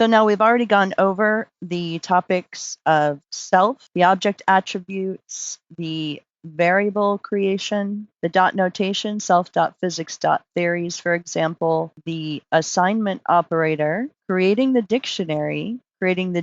So now we've already gone over the topics of self, the object attributes, the variable creation, the dot notation, self.physics.theories, for example, the assignment operator, creating the dictionary within the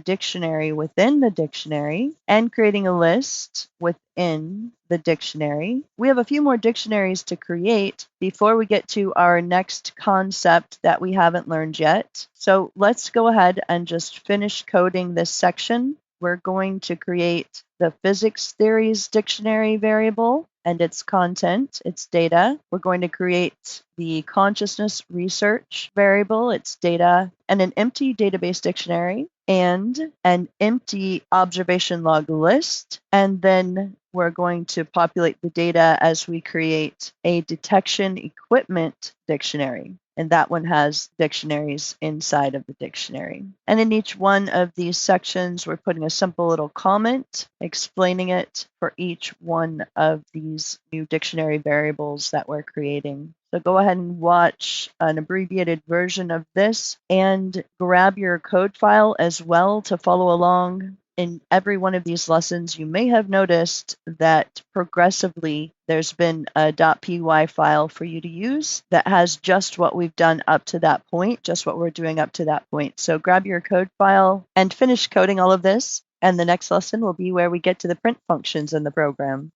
dictionary, and creating a list within the dictionary. We have a few more dictionaries to create before we get to our next concept that we haven't learned yet. So let's go ahead and just finish coding this section. We're going to create the physics theories dictionary variable and its content, its data. We're going to create the consciousness research variable, its data, and an empty database dictionary, and an empty observation log list. And then we're going to populate the data as we create a detection equipment dictionary. And that one has dictionaries inside of the dictionary. And in each one of these sections, we're putting a simple little comment explaining it for each one of these new dictionary variables that we're creating. So go ahead and watch an abbreviated version of this and grab your code file as well to follow along. In every one of these lessons, you may have noticed that progressively there's been a .py file for you to use that has just what we've done up to that point, just what we're doing up to that point. So grab your code file and finish coding all of this. And the next lesson will be where we get to the print functions in the program.